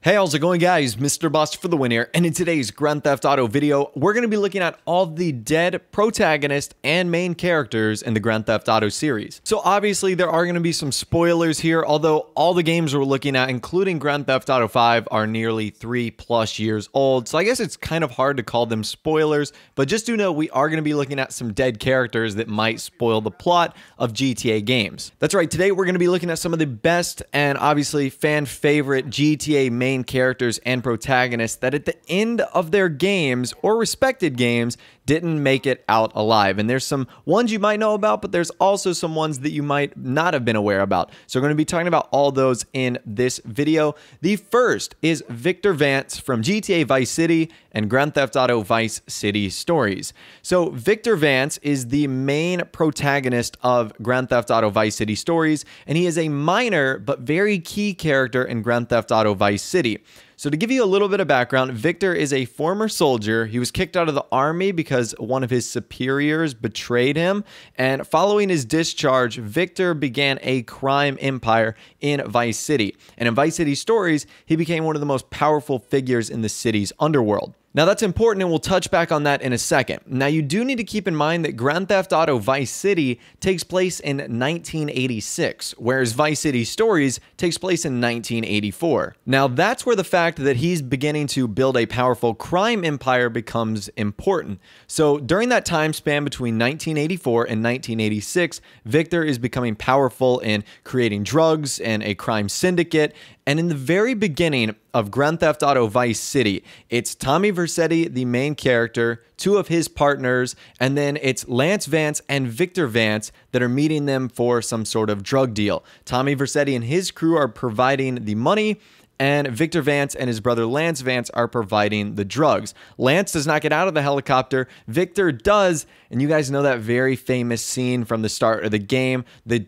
Hey, how's it going, guys? Mr. Boss for the win here, and in today's Grand Theft Auto video, we're going to be looking at all the dead protagonists and main characters in the Grand Theft Auto series. So obviously, there are going to be some spoilers here, although all the games we're looking at, including Grand Theft Auto 5, are nearly 3+ years old, so I guess it's kind of hard to call them spoilers, but just do know we are going to be looking at some dead characters that might spoil the plot of GTA games. That's right, today we're going to be looking at some of the best and obviously fan-favorite GTA main characters and protagonists that at the end of their games or respected games didn't make it out alive. And there's some ones you might know about, but there's also some ones that you might not have been aware about. So we're going to be talking about all those in this video. The first is Victor Vance from GTA Vice City and Grand Theft Auto Vice City Stories. So Victor Vance is the main protagonist of Grand Theft Auto Vice City Stories, and he is a minor but very key character in Grand Theft Auto Vice City. So to give you a little bit of background, Victor is a former soldier. He was kicked out of the army because one of his superiors betrayed him. And following his discharge, Victor began a crime empire in Vice City. And in Vice City Stories, he became one of the most powerful figures in the city's underworld. Now that's important, and we'll touch back on that in a second. Now you do need to keep in mind that Grand Theft Auto Vice City takes place in 1986, whereas Vice City Stories takes place in 1984. Now that's where the fact that he's beginning to build a powerful crime empire becomes important. So during that time span between 1984 and 1986, Victor is becoming powerful in creating drugs and a crime syndicate. And in the very beginning of Grand Theft Auto Vice City, it's Tommy Vercetti, the main character, two of his partners, and then it's Lance Vance and Victor Vance that are meeting them for some sort of drug deal. Tommy Vercetti and his crew are providing the money, and Victor Vance and his brother Lance Vance are providing the drugs. Lance does not get out of the helicopter. Victor does, and you guys know that very famous scene from the start of the game. The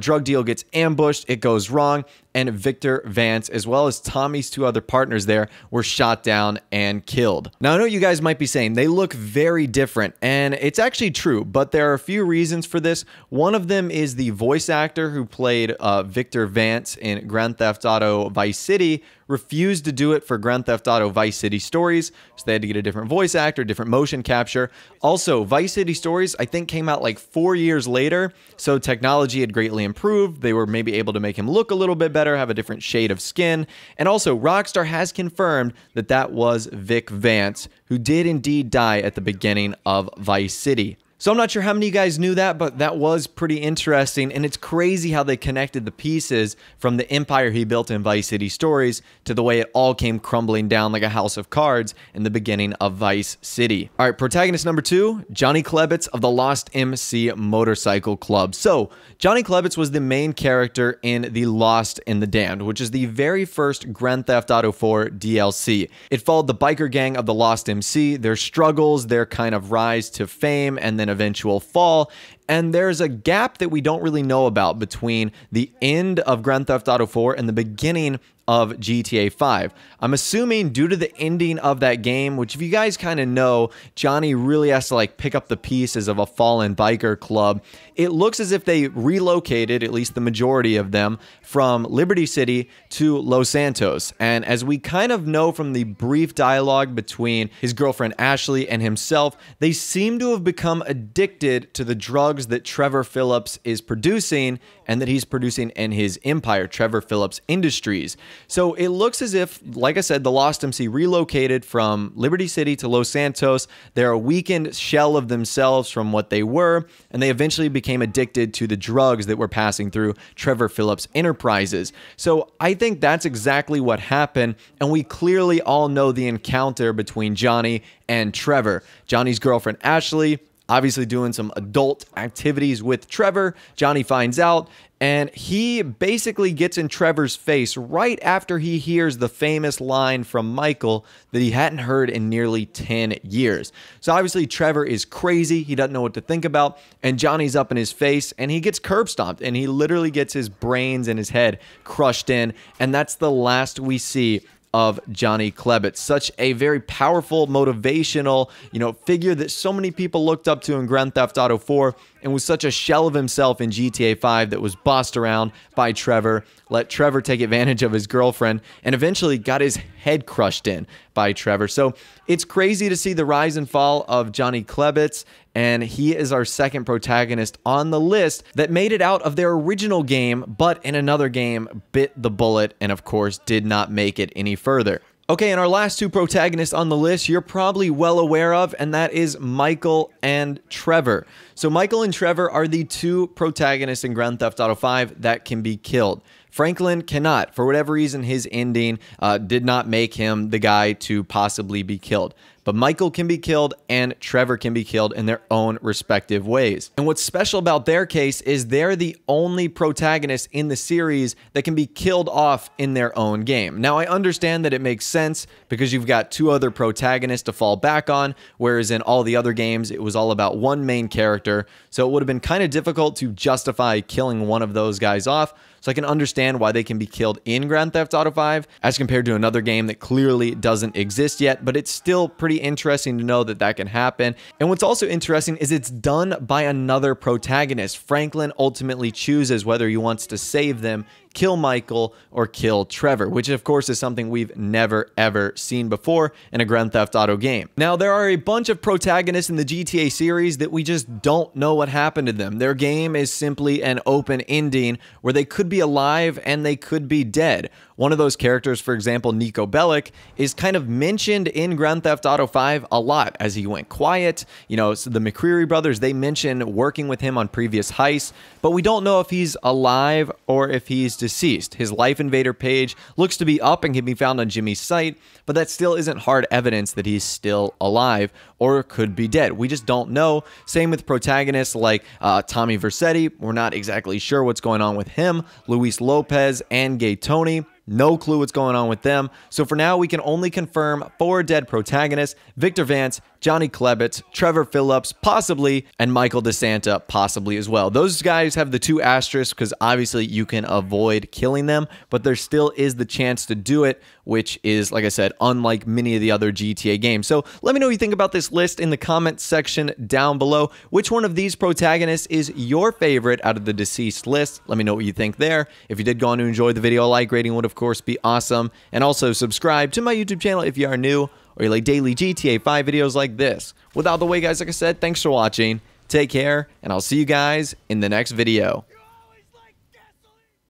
drug deal gets ambushed, it goes wrong, and Victor Vance, as well as Tommy's two other partners there, were shot down and killed. Now, I know you guys might be saying they look very different, and it's actually true, but there are a few reasons for this. One of them is the voice actor who played Victor Vance in Grand Theft Auto Vice City refused to do it for Grand Theft Auto Vice City Stories, so they had to get a different voice actor, different motion capture. Also, Vice City Stories, I think, came out like 4 years later, so technology had greatly improved. They were maybe able to make him look a little bit better, have a different shade of skin, and also Rockstar has confirmed that that was Vic Vance, who did indeed die at the beginning of Vice City. So I'm not sure how many of you guys knew that, but that was pretty interesting, and it's crazy how they connected the pieces from the empire he built in Vice City Stories to the way it all came crumbling down like a house of cards in the beginning of Vice City. All right, protagonist number 2, Johnny Clements of the Lost MC Motorcycle Club. So Johnny Clements was the main character in The Lost and the Damned, which is the very first Grand Theft Auto 4 DLC. It followed the biker gang of the Lost MC, their struggles, their kind of rise to fame, and then eventual fall. And there's a gap that we don't really know about between the end of Grand Theft Auto 4 and the beginning of GTA 5. I'm assuming due to the ending of that game, which if you guys kind of know, Johnny really has to like pick up the pieces of a fallen biker club. It looks as if they relocated, at least the majority of them, from Liberty City to Los Santos. And as we kind of know from the brief dialogue between his girlfriend Ashley and himself, they seem to have become addicted to the drugs that Trevor Phillips is producing and that he's producing in his empire, Trevor Phillips Industries. So it looks as if, like I said, the Lost MC relocated from Liberty City to Los Santos. They're a weakened shell of themselves from what they were, and they eventually became addicted to the drugs that were passing through Trevor Phillips Enterprises. So I think that's exactly what happened, and we clearly all know the encounter between Johnny and Trevor. Johnny's girlfriend Ashley obviously doing some adult activities with Trevor. Johnny finds out, and he basically gets in Trevor's face right after he hears the famous line from Michael that he hadn't heard in nearly 10 years. So obviously Trevor is crazy. He doesn't know what to think about, and Johnny's up in his face, and he gets curb stomped, and he literally gets his brains and his head crushed in, and that's the last we see of Johnny Clements. Such a very powerful, motivational, figure that so many people looked up to in Grand Theft Auto 4, and was such a shell of himself in GTA 5 that was bossed around by Trevor, let Trevor take advantage of his girlfriend, and eventually got his head crushed in by Trevor. So it's crazy to see the rise and fall of Johnny Clements, and he is our second protagonist on the list that made it out of their original game, but in another game bit the bullet and of course did not make it any further. Okay, and our last two protagonists on the list you're probably well aware of, and that is Michael and Trevor. So Michael and Trevor are the two protagonists in Grand Theft Auto 5 that can be killed. Franklin cannot. For whatever reason, his ending did not make him the guy to possibly be killed. But Michael can be killed and Trevor can be killed in their own respective ways. And what's special about their case is they're the only protagonists in the series that can be killed off in their own game. Now, I understand that it makes sense because you've got two other protagonists to fall back on, whereas in all the other games, it was all about one main character. So it would have been kind of difficult to justify killing one of those guys off. So I can understand why they can be killed in Grand Theft Auto 5 as compared to another game that clearly doesn't exist yet, but it's still pretty interesting to know that that can happen. And what's also interesting is it's done by another protagonist. Franklin ultimately chooses whether he wants to save them, kill Michael, or kill Trevor, which of course is something we've never ever seen before in a Grand Theft Auto game. Now, there are a bunch of protagonists in the GTA series that we just don't know what happened to them. Their game is simply an open ending where they could be alive and they could be dead. One of those characters, for example, Nico Bellic, is kind of mentioned in Grand Theft Auto 5 a lot as he went quiet. You know, so the McCreary brothers, they mention working with him on previous heists, but we don't know if he's alive or if he's deceased. His Life Invader page looks to be up and can be found on Jimmy's site, but that still isn't hard evidence that he's still alive or could be dead. We just don't know. Same with protagonists like Tommy Vercetti. We're not exactly sure what's going on with him. Luis Lopez and Gay Tony. No clue what's going on with them. So for now, we can only confirm 4 dead protagonists: Victor Vance, Johnny Clements, Trevor Phillips, possibly, and Michael DeSanta, possibly as well. Those guys have the 2 asterisks because obviously you can avoid killing them, but there still is the chance to do it, which is, like I said, unlike many of the other GTA games. So let me know what you think about this list in the comment section down below. Which one of these protagonists is your favorite out of the deceased list? Let me know what you think there. If you did go on to enjoy the video, a like rating would of course be awesome. And also subscribe to my YouTube channel if you are new or you like daily GTA 5 videos like this. Without the way, guys, like I said, thanks for watching. Take care, and I'll see you guys in the next video.